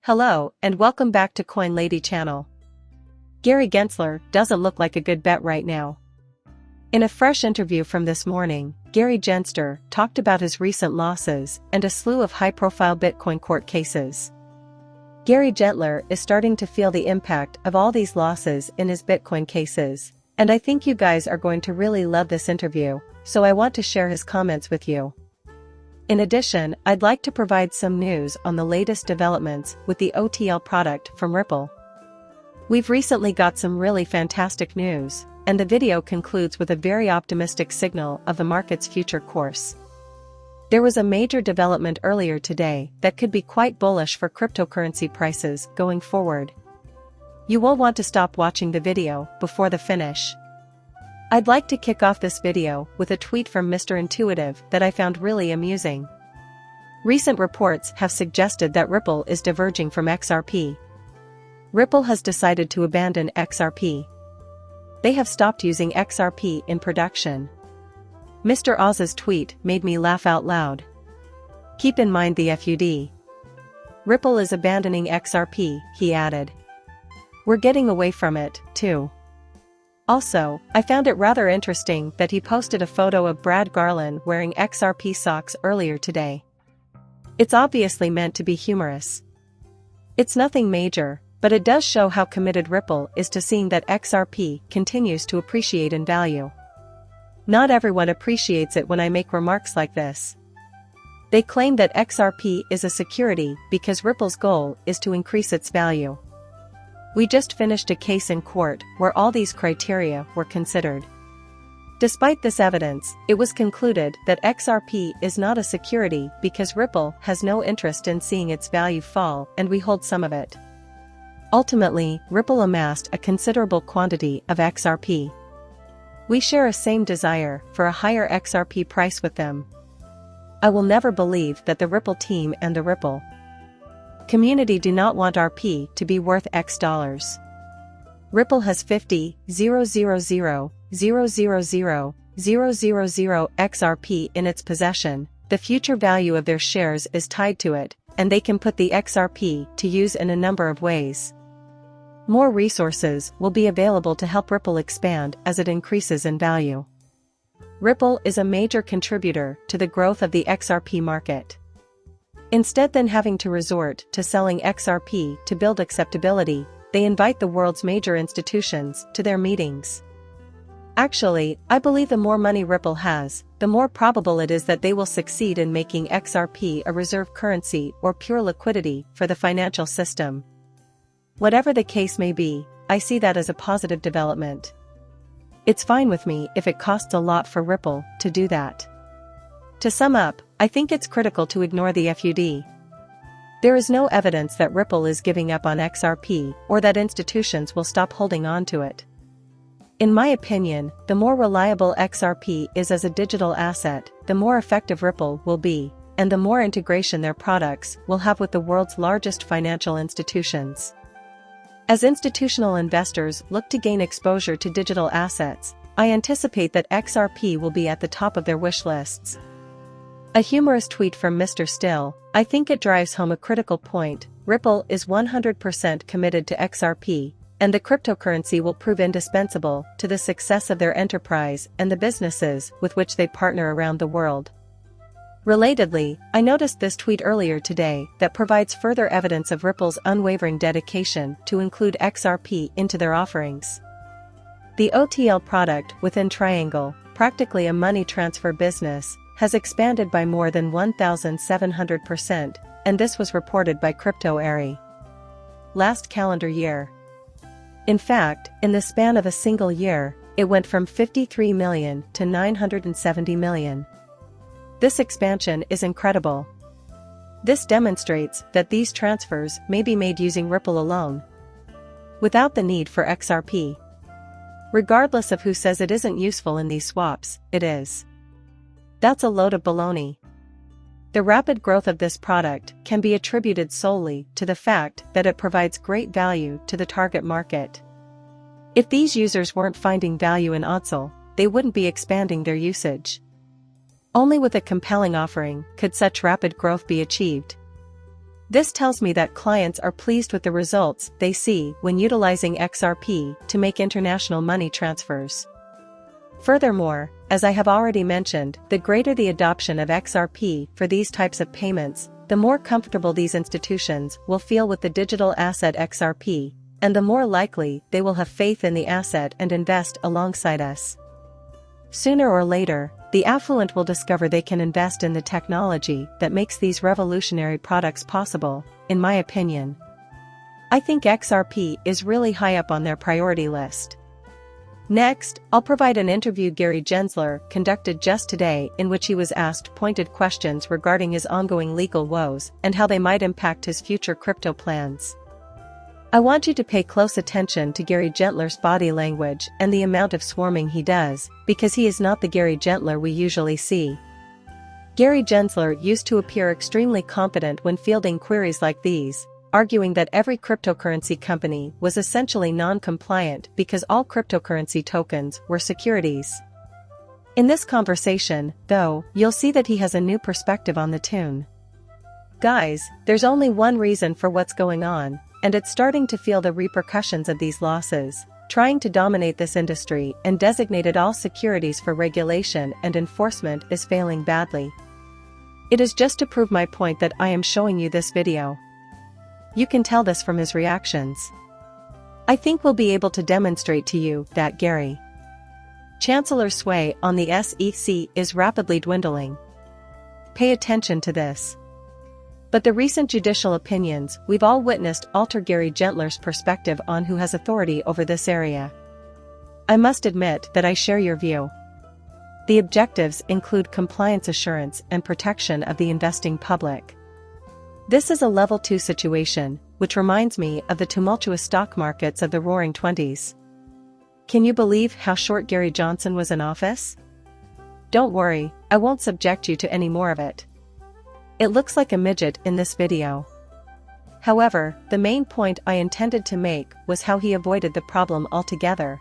Hello, and welcome back to Coin Lady channel. Gary Gensler doesn't look like a good bet right now. In a fresh interview from this morning, Gary Gensler talked about his recent losses and a slew of high-profile Bitcoin court cases. Gary Gensler is starting to feel the impact of all these losses in his Bitcoin cases, and I think you guys are going to really love this interview, so I want to share his comments with you. In addition, I'd like to provide some news on the latest developments with the OTL product from Ripple. We've recently got some really fantastic news, and the video concludes with a very optimistic signal of the market's future course. There was a major development earlier today that could be quite bullish for cryptocurrency prices going forward. You will want to stop watching the video before the finish. I'd like to kick off this video with a tweet from Mr. Intuitive that I found really amusing. Recent reports have suggested that Ripple is diverging from XRP. Ripple has decided to abandon XRP. They have stopped using XRP in production. Mr. Oz's tweet made me laugh out loud. Keep in mind the FUD. Ripple is abandoning XRP, he added. We're getting away from it, too. Also, I found it rather interesting that he posted a photo of Brad Garland wearing XRP socks earlier today. It's obviously meant to be humorous. It's nothing major, but it does show how committed Ripple is to seeing that XRP continues to appreciate in value. Not everyone appreciates it when I make remarks like this. They claim that XRP is a security because Ripple's goal is to increase its value. We just finished a case in court where all these criteria were considered. Despite this evidence, it was concluded that XRP is not a security because Ripple has no interest in seeing its value fall, and we hold some of it. Ultimately, Ripple amassed a considerable quantity of XRP. We share a same desire for a higher XRP price with them. I will never believe that the Ripple team and the Ripple community do not want RP to be worth X dollars. Ripple has 50,000,000,000,000 XRP in its possession. The future value of their shares is tied to it, and they can put the XRP to use in a number of ways. More resources will be available to help Ripple expand as it increases in value. Ripple is a major contributor to the growth of the XRP market. Instead than having to resort to selling XRP to build acceptability, they invite the world's major institutions to their meetings. Actually, I believe the more money Ripple has, the more probable it is that they will succeed in making XRP a reserve currency or pure liquidity for the financial system. Whatever the case may be, I see that as a positive development. It's fine with me if it costs a lot for Ripple to do that. To sum up, I think it's critical to ignore the FUD. There is no evidence that Ripple is giving up on XRP or that institutions will stop holding on to it. In my opinion, the more reliable XRP is as a digital asset, the more effective Ripple will be, and the more integration their products will have with the world's largest financial institutions. As institutional investors look to gain exposure to digital assets, I anticipate that XRP will be at the top of their wish lists. A humorous tweet from Mr. Still, I think it drives home a critical point. Ripple is 100% committed to XRP, and the cryptocurrency will prove indispensable to the success of their enterprise and the businesses with which they partner around the world. Relatedly, I noticed this tweet earlier today that provides further evidence of Ripple's unwavering dedication to include XRP into their offerings. The OTL product within Triangle, practically a money transfer business, has expanded by more than 1,700%, and this was reported by CryptoAry last calendar year. In fact, in the span of a single year, it went from 53 million to 970 million. This expansion is incredible. This demonstrates that these transfers may be made using Ripple alone, without the need for XRP. Regardless of who says it isn't useful in these swaps, it is. That's a load of baloney. The rapid growth of this product can be attributed solely to the fact that it provides great value to the target market. If these users weren't finding value in OTL, they wouldn't be expanding their usage. Only with a compelling offering could such rapid growth be achieved. This tells me that clients are pleased with the results they see when utilizing XRP to make international money transfers. Furthermore, as I have already mentioned, the greater the adoption of XRP for these types of payments, the more comfortable these institutions will feel with the digital asset XRP, and the more likely they will have faith in the asset and invest alongside us. Sooner or later, the affluent will discover they can invest in the technology that makes these revolutionary products possible, in my opinion. I think XRP is really high up on their priority list. Next, I'll provide an interview Gary Gensler conducted just today in which he was asked pointed questions regarding his ongoing legal woes and how they might impact his future crypto plans. I want you to pay close attention to Gary Gensler's body language and the amount of swarming he does, because he is not the Gary Gensler we usually see. Gary Gensler used to appear extremely confident when fielding queries like these, arguing that every cryptocurrency company was essentially non-compliant because all cryptocurrency tokens were securities. In this conversation, though, you'll see that he has a new perspective on the tune. Guys, there's only one reason for what's going on, and it's starting to feel the repercussions of these losses, trying to dominate this industry and designated all securities for regulation and enforcement is failing badly. It is just to prove my point that I am showing you this video. You can tell this from his reactions. I think we'll be able to demonstrate to you that Gary Chancellor's sway on the SEC is rapidly dwindling. Pay attention to this. But the recent judicial opinions we've all witnessed alter Gary Gensler's perspective on who has authority over this area. I must admit that I share your view. The objectives include compliance assurance and protection of the investing public. This is a level 2 situation, which reminds me of the tumultuous stock markets of the Roaring '20s. Can you believe how short Gary Johnson was in office? Don't worry, I won't subject you to any more of it. It looks like a midget in this video. However, the main point I intended to make was how he avoided the problem altogether.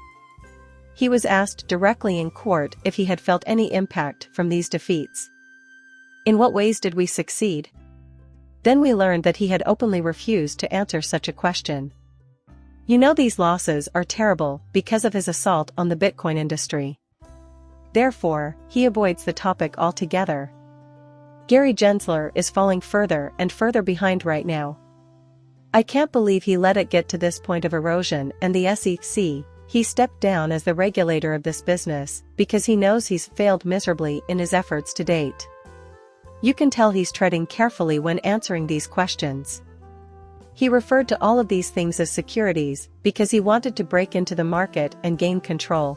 He was asked directly in court if he had felt any impact from these defeats. In what ways did we succeed? Then we learned that he had openly refused to answer such a question. You know these losses are terrible because of his assault on the Bitcoin industry. Therefore, he avoids the topic altogether. Gary Gensler is falling further and further behind right now. I can't believe he let it get to this point of erosion, and the SEC, he stepped down as the regulator of this business because he knows he's failed miserably in his efforts to date. You can tell he's treading carefully when answering these questions. He referred to all of these things as securities because he wanted to break into the market and gain control.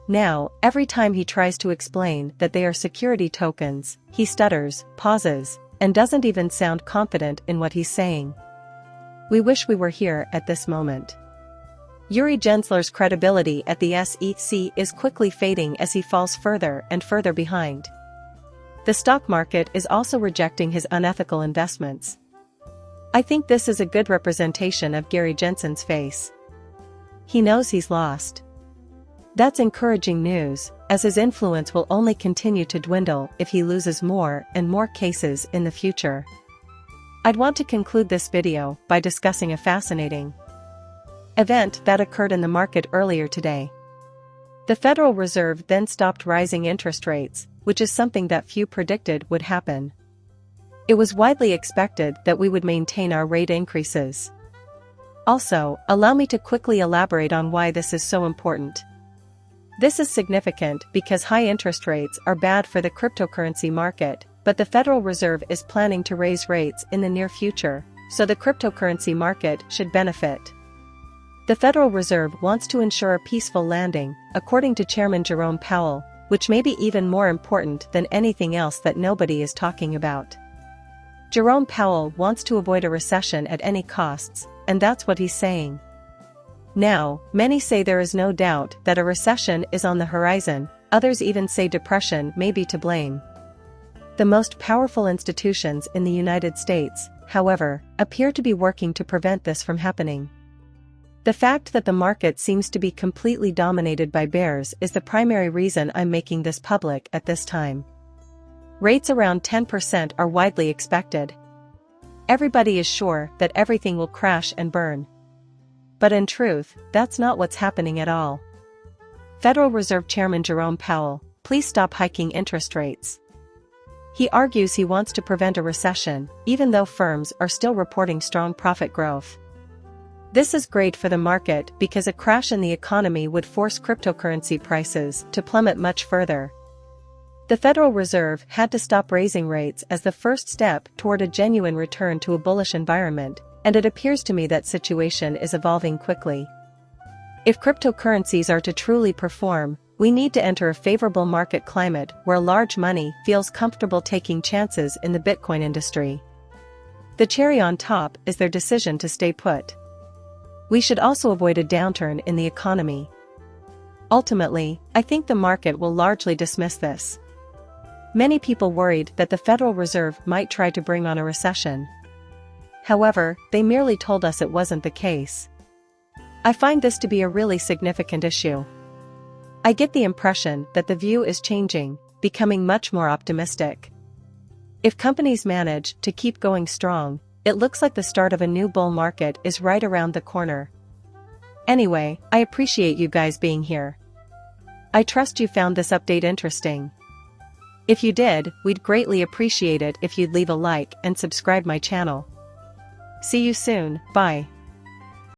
Now, every time he tries to explain that they are security tokens, he stutters, pauses, and doesn't even sound confident in what he's saying. We wish we were here at this moment. Gary Gensler's credibility at the SEC is quickly fading as he falls further and further behind. The stock market is also rejecting his unethical investments. I think this is a good representation of Gary Gensler's face. He knows he's lost. That's encouraging news, as his influence will only continue to dwindle if he loses more and more cases in the future. I'd want to conclude this video by discussing a fascinating event that occurred in the market earlier today. The Federal Reserve then stopped rising interest rates, which is something that few predicted would happen. It was widely expected that we would maintain our rate increases. Also, allow me to quickly elaborate on why this is so important. This is significant because high interest rates are bad for the cryptocurrency market, but the Federal Reserve is planning to raise rates in the near future, so the cryptocurrency market should benefit. The Federal Reserve wants to ensure a peaceful landing, according to Chairman Jerome Powell, which may be even more important than anything else that nobody is talking about. Jerome Powell wants to avoid a recession at any costs, and that's what he's saying. Now, many say there is no doubt that a recession is on the horizon, others even say depression may be to blame. The most powerful institutions in the United States, however, appear to be working to prevent this from happening. The fact that the market seems to be completely dominated by bears is the primary reason I'm making this public at this time. Rates around 10% are widely expected. Everybody is sure that everything will crash and burn. But in truth, that's not what's happening at all. Federal Reserve Chairman Jerome Powell, please stop hiking interest rates. He argues he wants to prevent a recession, even though firms are still reporting strong profit growth. This is great for the market because a crash in the economy would force cryptocurrency prices to plummet much further. The Federal Reserve had to stop raising rates as the first step toward a genuine return to a bullish environment, and it appears to me that situation is evolving quickly. If cryptocurrencies are to truly perform, we need to enter a favorable market climate where large money feels comfortable taking chances in the Bitcoin industry. The cherry on top is their decision to stay put. We should also avoid a downturn in the economy. Ultimately, I think the market will largely dismiss this. Many people worried that the Federal Reserve might try to bring on a recession. However, they merely told us it wasn't the case. I find this to be a really significant issue. I get the impression that the view is changing, becoming much more optimistic. If companies manage to keep going strong, it looks like the start of a new bull market is right around the corner. Anyway, I appreciate you guys being here. I trust you found this update interesting. If you did, we'd greatly appreciate it if you'd leave a like and subscribe my channel. See you soon, bye.